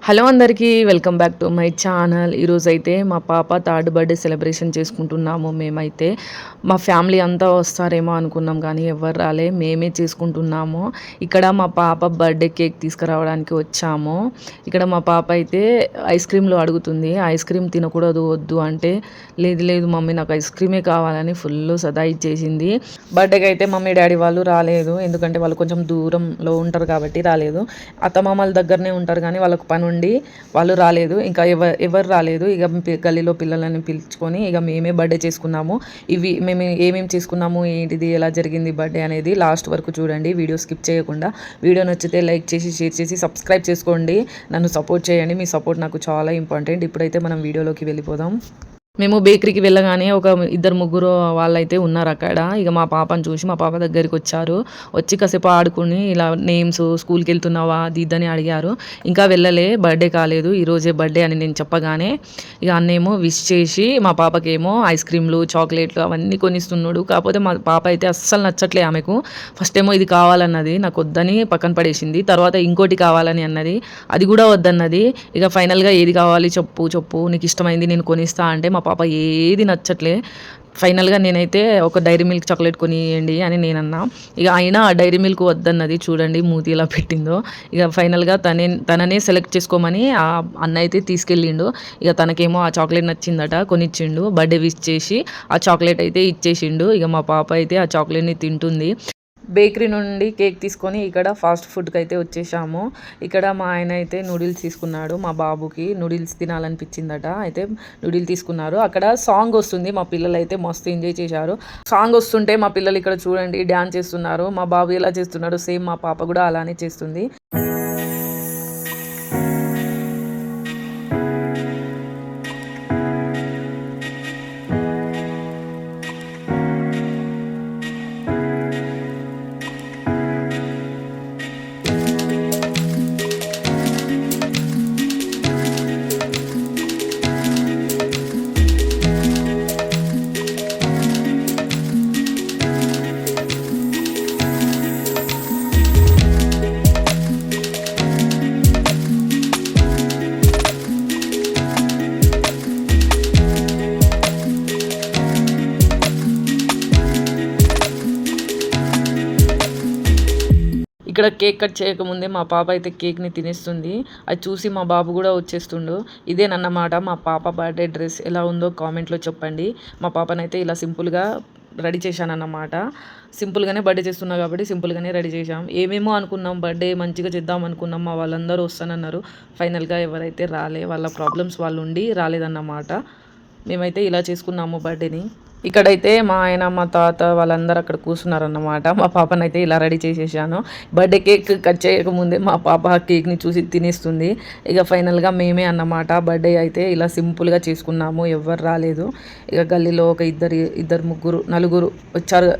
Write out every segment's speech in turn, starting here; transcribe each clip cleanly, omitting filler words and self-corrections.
Hello అందరికీ welcome back to my channel. ఈరోజైతే మా పాప థర్డ్ బర్త్డే సెలబ్రేషన్ చేసుకుంటున్నాము. మేమైతే మా ఫ్యామిలీ అంతా వస్తారేమో అనుకున్నాం కానీ ఎవరు రాలే, మేమే చేసుకుంటున్నాము. ఇక్కడ మా పాప బర్త్డే కేక్ తీసుకురావడానికి వచ్చాము. ఇక్కడ మా పాప అయితే ఐస్ క్రీమ్లో అడుగుతుంది. ఐస్ క్రీమ్ తినకూడదు వద్దు అంటే లేదు లేదు మమ్మీ నాకు ఐస్ క్రీమే కావాలని ఫుల్ సదా ఇచ్చేసింది. బర్త్డేకి అయితే మమ్మీ డాడీ వాళ్ళు రాలేదు, ఎందుకంటే వాళ్ళు కొంచెం దూరంలో ఉంటారు కాబట్టి రాలేదు. అత్తమామల దగ్గరనే ఉంటారు కానీ వాళ్ళకు పని ఉండి వాళ్ళు రాలేదు. ఇంకా ఎవరు రాలేదు. ఇక గల్లీలో పిల్లలని పిలుచుకొని ఇక మేమే బర్త్డే చేసుకున్నాము. మేము ఏమేమి చేసుకున్నాము, ఏంటిది, ఎలా జరిగింది బర్త్డే అనేది లాస్ట్ వరకు చూడండి, వీడియో స్కిప్ చేయకుండా. వీడియో నచ్చితే లైక్ చేసి షేర్ చేసి సబ్స్క్రైబ్ చేసుకోండి, నన్ను సపోర్ట్ చేయండి. మీ సపోర్ట్ నాకు చాలా ఇంపార్టెంట్. ఇప్పుడైతే మనం వీడియోలోకి వెళ్ళిపోదాం. మేము బేకరీకి వెళ్ళగానే ఒక ఇద్దరు ముగ్గురు వాళ్ళైతే ఉన్నారు అక్కడ. ఇక మా పాపను చూసి మా పాప దగ్గరికి వచ్చారు. వచ్చి కాసేపు ఆడుకుని ఇలా నేమ్స్, స్కూల్కి వెళ్తున్నావా దిద్దని అడిగారు. ఇంకా వెళ్ళలే, బర్త్డే కాలేదు, ఈరోజే బర్త్డే అని నేను చెప్పగానే ఇక అన్నేమో విష్ చేసి మా పాపకేమో ఐస్ క్రీమ్లు, చాక్లెట్లు అవన్నీ కొనిస్తున్నాడు. కాకపోతే మా పాప అయితే అస్సలు నచ్చట్లే ఆమెకు. ఫస్ట్ ఏమో ఇది కావాలన్నది, నాకు వద్దని పక్కన పడేసింది. తర్వాత ఇంకోటి కావాలని అన్నది, అది కూడా వద్దన్నది. ఇక ఫైనల్గా ఏది కావాలి చెప్పు నీకు ఇష్టమైంది నేను కొనిస్తా అంటే మా పాప ఏది నచ్చట్లే. ఫైనల్గా నేనైతే ఒక డైరీ మిల్క్ చాక్లెట్ కొనియండి అని నేనన్నా. ఇక అయినా ఆ డైరీ మిల్క్ వద్దన్నది. చూడండి మూతి ఎలా పెట్టిందో. ఇక ఫైనల్గా తననే సెలెక్ట్ చేసుకోమని ఆ అన్న అయితే తీసుకెళ్ళిండు. ఇక తనకేమో ఆ చాక్లెట్ నచ్చిందట, కొనిచ్చిండు. బర్త్డే విష్ చేసి ఆ చాక్లెట్ అయితే ఇచ్చేసిండు. ఇక మా పాప అయితే ఆ చాక్లెట్ని తింటుంది. బేకరీ నుండి కేక్ తీసుకొని ఇక్కడ ఫాస్ట్ ఫుడ్కి అయితే వచ్చేసాము. ఇక్కడ మా ఆయన అయితే నూడిల్స్ తీసుకున్నాడు. మా బాబుకి నూడిల్స్ తినాలనిపించిందట, అయితే నూడిల్స్ తీసుకున్నారు. అక్కడ సాంగ్ వస్తుంది, మా పిల్లలు అయితే మస్తు ఎంజాయ్ చేశారు. సాంగ్ వస్తుంటే మా పిల్లలు ఇక్కడ చూడండి డ్యాన్స్ చేస్తున్నారు. మా బాబు ఎలా చేస్తున్నాడు సేమ్ మా పాప కూడా అలానే చేస్తుంది. ఇక్కడ కేక్ కట్ చేయకముందే మా పాప అయితే కేక్ని తినేస్తుంది. అది చూసి మా బాబు కూడా వచ్చేస్తుండు. ఇదేనన్నమాట మా పాప బర్త్డే డ్రెస్. ఎలా ఉందో కామెంట్లో చెప్పండి. మా పాపనైతే ఇలా సింపుల్గా రెడీ చేశానన్నమాట. సింపుల్గానే బర్త్డే చేస్తున్నా కాబట్టి సింపుల్గానే రెడీ చేశాం. ఏమేమో అనుకున్నాం, బర్త్డే మంచిగా చేద్దాం అనుకున్నాం. మా వాళ్ళందరూ వస్తానన్నారు. ఫైనల్గా ఎవరైతే రాలే, వాళ్ళ ప్రాబ్లమ్స్ వాళ్ళు ఉండి రాలేదన్నమాట. మేమైతే ఇలా చేసుకున్నాము బర్త్డేని. ఇక్కడైతే మా ఆయన, మా తాత వాళ్ళందరూ అక్కడ కూర్చున్నారన్నమాట. మా పాపనైతే ఇలా రెడీ చేసేసాను. బర్త్డే కేక్ కట్ చేయకముందే మా పాప కేక్ని చూసి తినేస్తుంది. ఇక ఫైనల్గా మేమే అన్నమాట బర్త్డే అయితే ఇలా సింపుల్గా చేసుకున్నాము. ఎవ్వరు రాలేదు. ఇక గల్లీలో ఒక ఇద్దరు ముగ్గురు నలుగురు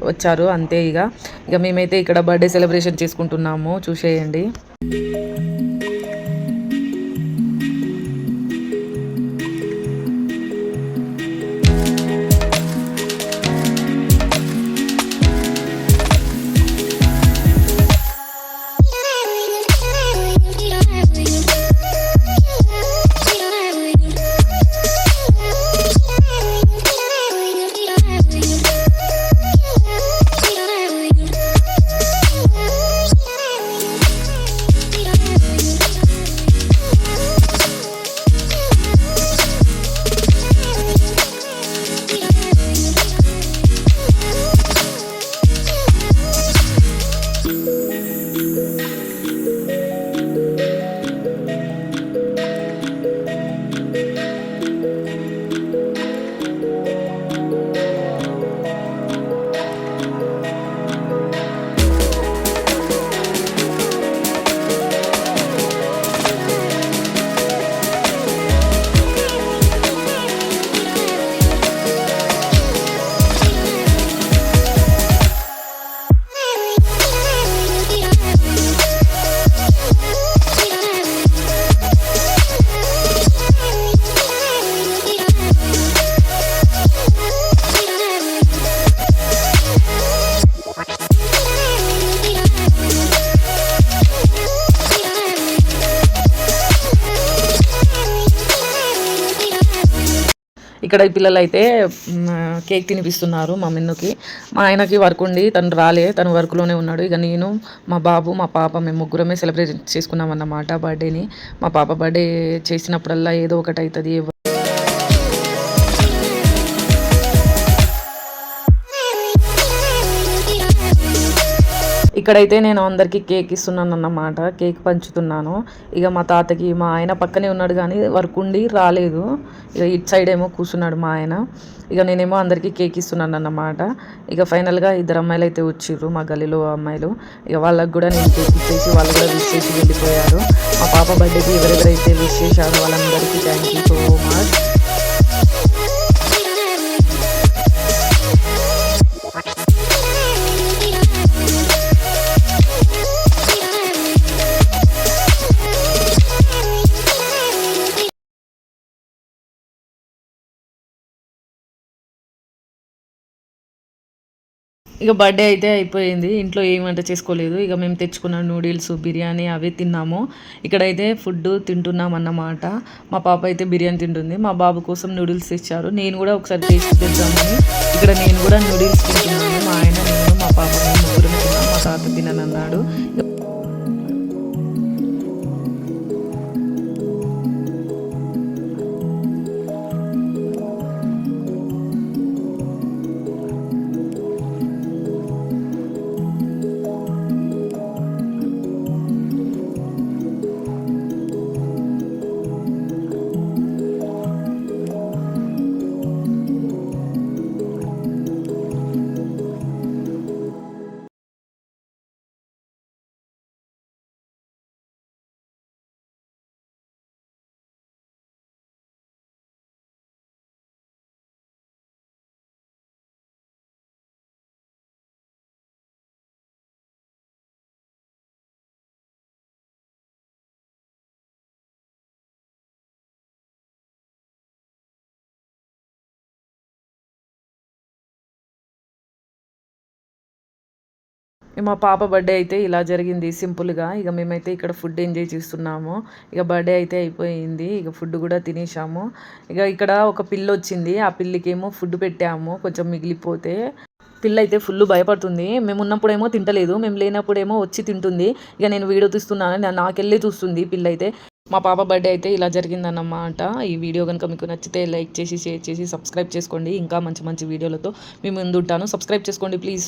వచ్చారు అంతే. ఇక మేమైతే ఇక్కడ బర్త్డే సెలబ్రేషన్ చేసుకుంటున్నాము, చూసేయండి. ఇక్కడ ఈ పిల్లలైతే కేక్ తినిపిస్తున్నారు మా మిన్నుకి. మా ఆయనకి వర్క్ ఉండి తను రాలే, తను వర్క్లోనే ఉన్నాడు. ఇక నేను, మా బాబు, మా పాప మేము ముగ్గురమే సెలబ్రేట్ చేసుకున్నాం అన్నమాట బర్త్డేని. మా పాప బర్త్డే చేసినప్పుడల్లా ఏదో ఒకటి అవుతుంది. ఇక్కడైతే నేను అందరికీ కేక్ ఇస్తున్నాను అన్నమాట, కేక్ పంచుతున్నాను. ఇక మా తాతకి, మా ఆయన పక్కనే ఉన్నాడు కానీ వర్క్ ఉండి రాలేదు. ఇక ఇటు సైడ్ ఏమో కూర్చున్నాడు మా ఆయన. ఇక నేనేమో అందరికీ కేక్ ఇస్తున్నాను అన్నమాట. ఇక ఫైనల్గా 2 అమ్మాయిలు అయితే వచ్చిర్రు, మా గల్లీలో అమ్మాయిలు. ఇక వాళ్ళకి కూడా నేను కేక్ ఇచ్చేసి వాళ్ళు కూడా విష్ చేసి వెళ్ళిపోయారు. మా పాప బర్త్డేకి ఎవరెవరైతే విష్ చేశారో వాళ్ళందరికీ థ్యాంక్ యూ సో మచ్. ఇక బర్త్డే అయితే అయిపోయింది. ఇంట్లో ఏం వంట చేసుకోలేదు. ఇక మేము తెచ్చుకున్న నూడిల్స్, బిర్యానీ అవే తిన్నాము. ఇక్కడైతే ఫుడ్ తింటున్నాం అన్నమాట. మా పాప అయితే బిర్యానీ తింటుంది, మా బాబు కోసం నూడిల్స్ తెచ్చారు. నేను కూడా ఒకసారి టేస్ట్ చేద్దామని ఇక్కడ నేను కూడా నూడిల్స్ తింటున్నాను. మా ఆయన, నేను, మా పాప ముగ్గురు తిన్నాం. మా తాత తిననన్నాడు. మా పాప బర్త్డే అయితే ఇలా జరిగింది సింపుల్గా. ఇక మేమైతే ఇక్కడ ఫుడ్ ఎంజాయ్ చేస్తున్నాము. ఇక బర్త్డే అయితే అయిపోయింది. ఇక ఫుడ్ కూడా తినేసాము. ఇక ఇక్కడ ఒక పిల్ల వచ్చింది, ఆ పిల్లికేమో ఫుడ్ పెట్టాము కొంచెం మిగిలిపోతే. పిల్ల అయితే ఫుల్ భయపడుతుంది. మేము ఉన్నప్పుడేమో తింటలేదు, మేము లేనప్పుడేమో వచ్చి తింటుంది. ఇక నేను వీడియో తీస్తున్నాను, నాకెళ్ళి చూస్తుంది పిల్ల అయితే. మా పాప బర్త్డే అయితే ఇలా జరిగిందన్నమాట. ఈ వీడియో కనుక మీకు నచ్చితే లైక్ చేసి, షేర్ చేసి, సబ్స్క్రైబ్ చేసుకోండి. ఇంకా మంచి మంచి వీడియోలతో మీ ముందు ఉంటాను. సబ్స్క్రైబ్ చేసుకోండి ప్లీజ్.